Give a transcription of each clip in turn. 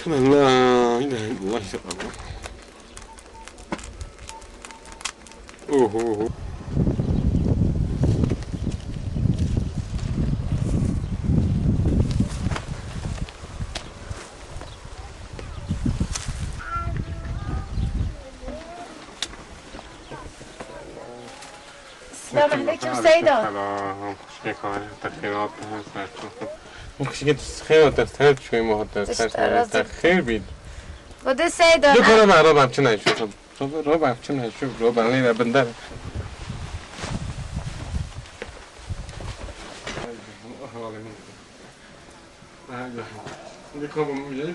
الله إله إلا الله يسلمك. أوه. السلام عليكم سيدة. سلام. شكرا تخيرات ممكن خیرات استرد شوی محترم خیر بید. بده سيدة. دکتر من رو چه نشود. رو چه نشود. رو برای بنده.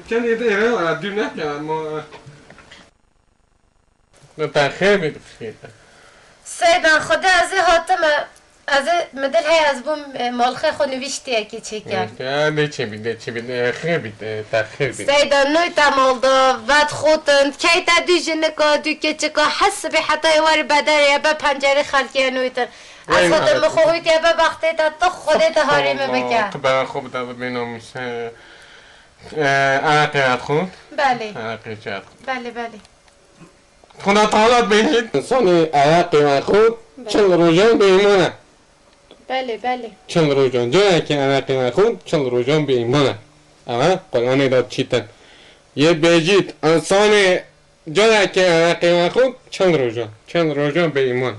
چند ایره دور نکنم ما. خیر بید خیر. سيدة خدا از هاتم از مدل های از بوم مالخه خو نوشتی که چه کرد. نه چه بید خیر بید تخیر بید. سيدة نوی تمالدا ود خودند کی تا دیجنه که دو که چه که حس به حتی وار بدر یا به پنجره خلقی نوی تن. از خودم خویت یا به وقتی تا تو خودت هاریمه بکن. برای خوب داد بینم میشه. عراقیت خود؟ بله. عراقیت. بله بله. خدا تعالی بینید. انسان عراقی خود چند روزان به ایمانه. بله بله. چند روزان جایی که عراقی خود چند روزان به ایمانه. اما قرآن داد چیتن. یه بجید انسان جایی که عراقی خود چند روزان به ایمان.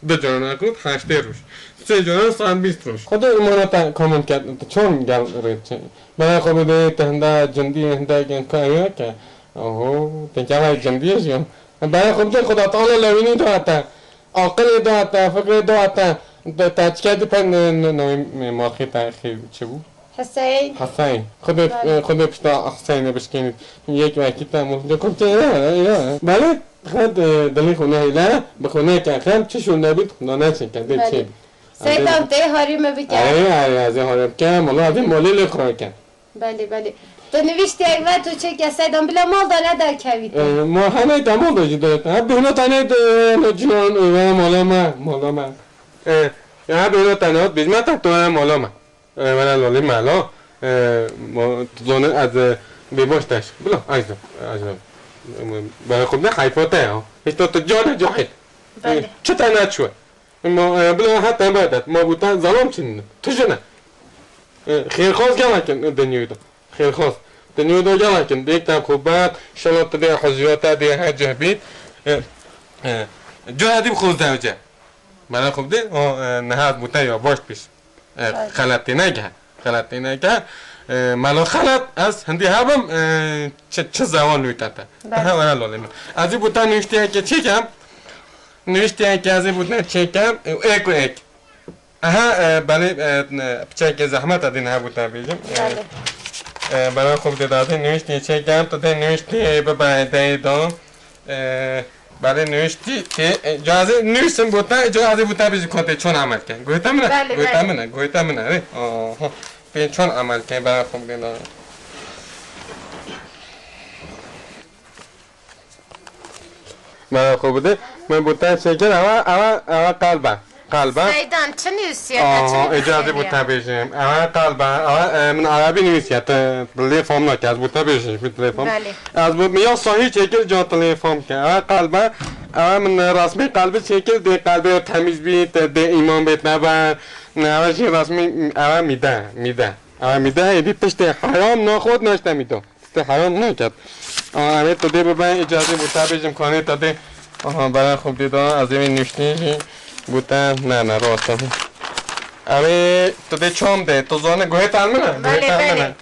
دو جان خود 8 روز. 3 جان 120 روز. خدا ایمان تا کامل کرد. چون گل رید. من خود ده تهنده جندی هنده گن کاریه که اوه تنجای جندیه جم. برای خود خدا تعالی لوینی داده. عقل داده، فکر داده. تاچکد پن نوی ماخی تاخیر چه بود؟ حسین. حسین. خود پشتا حسین بشکنید. یک وقتی تا مفید کن که نه. بله. خود دلی خونه ایلا به خونه که خم چه شون نبید خدا نچین کنده چه بید. سیدم ته هاریمه بکن. از هاریم که مولا از مولی لخواه کن. بله بله. تو نوشتی اگه تو چه که سیدم بلا مال داره در کوید. ما همه دمال داشتی داره. بهنا تنه جنان و مولا ما. یا بهنا تنه بیشتر تو مولا ما. من لالی مالا زونه از بیباشتش. بلا عزیزم. برای خود نه حیفاته ها. هیچ تو جاهل. بله. چه تنه شو؟ ما بلا حتی بعد ما بودن ظلم چنین. تو جنه. خیر خواست گم کن دنیوی دو. خیر خواست. دنیوی دو گم کن. دیگه خوبه شلات دی حضوریات دی هجه بید. جو هدیم خود داوجه. برای خوب دی نهاد بوده یا باش پیش. خلطی نگه. مالا خلط از هندی هبم چه زمان نویتاته. همه لالیم. از این بودن نوشته که چی کم؟ نوشته که از این بودن چی کم؟ ایک. بله بچه که زحمت دادین ها بودن بیجم. برای خوب داده نوشته چی کم؟ تو ده نوشته ببایده دام. بله نوشتی که جازه نوشتم بودن جازه بودن بیش کنته چون عمل کرد. گویتا منه. به چون عمل کرد برای خوب دیدم. برای خوب بوده من بودن شکر اما قلبه. سیدان چه نویسیت؟ اجازه بودن بیشیم. اما قلبه من عربی نویسیت تلفن نکرد از بودن بیشیم تلفن. از بود میاد صحیح شکل جا تلفن کرد. اما قلبه من رسمی قلب شکل دی قلب تمیز بید دی ایمان بید نبر. نه چی رسمی اما میده ایدی تشت حرام نخود نشته میدم. تشت حرام نکرد. اما تو دی ببین اجازه بودن بیشیم کنه تا دی برای خوب دیدم از این نوشتی بودن نه راستم. اما تو دی چوم ده تو زانه گوه تلمنه. بله.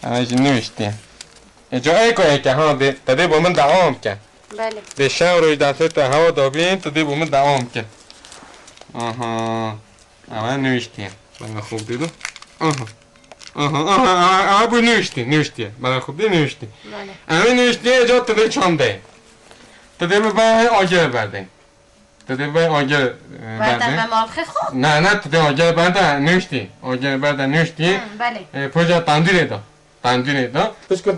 اوایشی نوشتی. جایی که ها دی با من دوام کرد. بله. دی شب روی دسته تا هوا دابین تو دی با من دوام کرد. اما نوشتی. برای خوب دیدم. اما بود نوشتی. برای خوب دی نوشتی. اما نوشتی اجا تو دی چوم ده. تو دی ببین آجر بردن. بردن به مالخه خوب؟ نه تو دی آجر بردن نوشتی. بله. پوجا تندیره دا. پس که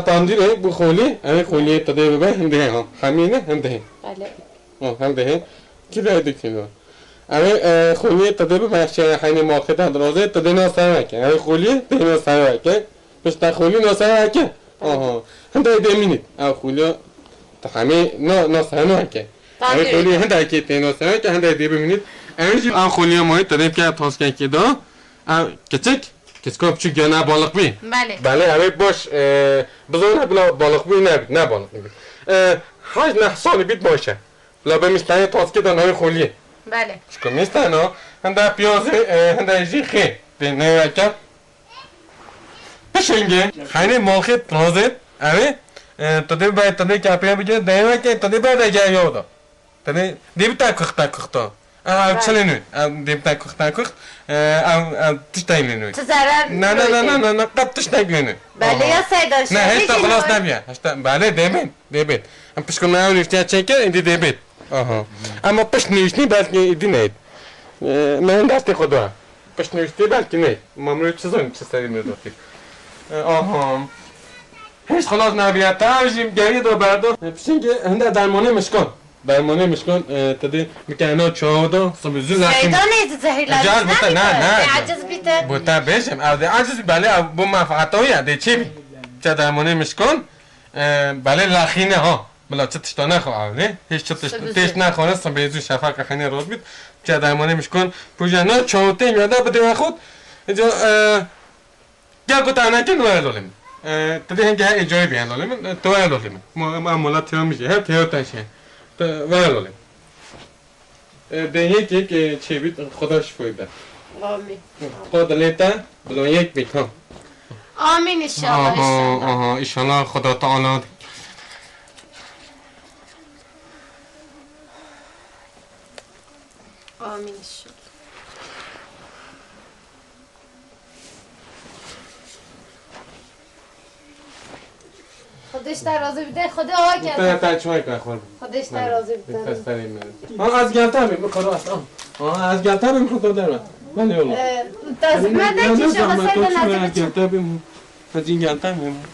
تندیره بو خولی. خولی تو دی ببین هم ده ها. همینه هم ده. بله. هم ده. کی داده کیلو. اوه خولی تده به مخشه حینی ماخه درازه تده ناسه که اوه خولی تده ناسه که پشت خولی ناسه که آها هنده دمینید اوه خولی همه ناسه که اوه خولی هنده که تده ناسه که هنده دی ببینید اوه خولی ماهی تده که تاسکه که دا کچک کسکا بچه یا نه بالغ بی بله اوه باش بزرگ بلا بالغ بی نه بالغ بی 8 سال بیت باشه بلا بمیستانی تاسکه دا اوه خولیه بله شکم نیستن ها هنده پیازه هنده جیخی به نوکر پشنگه خیلی مالخی ترازه اوه تده باید تده کپیه بگه نوکر تده باید اگه یادا تده دیبتا کختا چلی نوی دیبتا کخت تشتایی نوی نه قد تشتایی نوی بله یا سیدان نه هشتا خلاص نبیه بله دیبید هم پشکم نه اون افتی چکر ایدی دیبید اما پشت نوشتی بلکه ایدی نید من دست خدا پشت نوشتی بلکه نید مامروی چیزان چه سری میدوختی هیچ خلاص نبیاد تاوشیم گریه دو بردو پشنگه هنده درمانه مشکان تده میکنه چهادا سبزی لحظه سیدان ایدی زهیر لازم نه عجز بیته بوده بشم عجز بله با منفعت هایی ده چی بی چه درمانه مشکان بله لخینه ها بلا چه تشتا نخواه نه هیچ چه تشت نخواه سبزی شفاق خینه راز بید چه درمانه مشکان پوجانا چهاته یاده بده و خود اینجا گل گوتانه که نوه لولیم تده هنگه اجای بیان لولیم توه لولیم معمولات تیو میشه هر تیو تشه توه لولیم ده یک چی بید خدا شفایی بد آمین خود لیتا بلا یک بید ها آمین ایشالله ایشالله خدا تعالی آمین ایشالله خودش در راضی بیده خدا آقا کرد ترجمه کنه خود خودش در راضی بیده از گلتا بیم کارو است از گلتا بیم خدا در بله اولا دست مده که شما سیدان از گلتا بیم از این گلتا بیم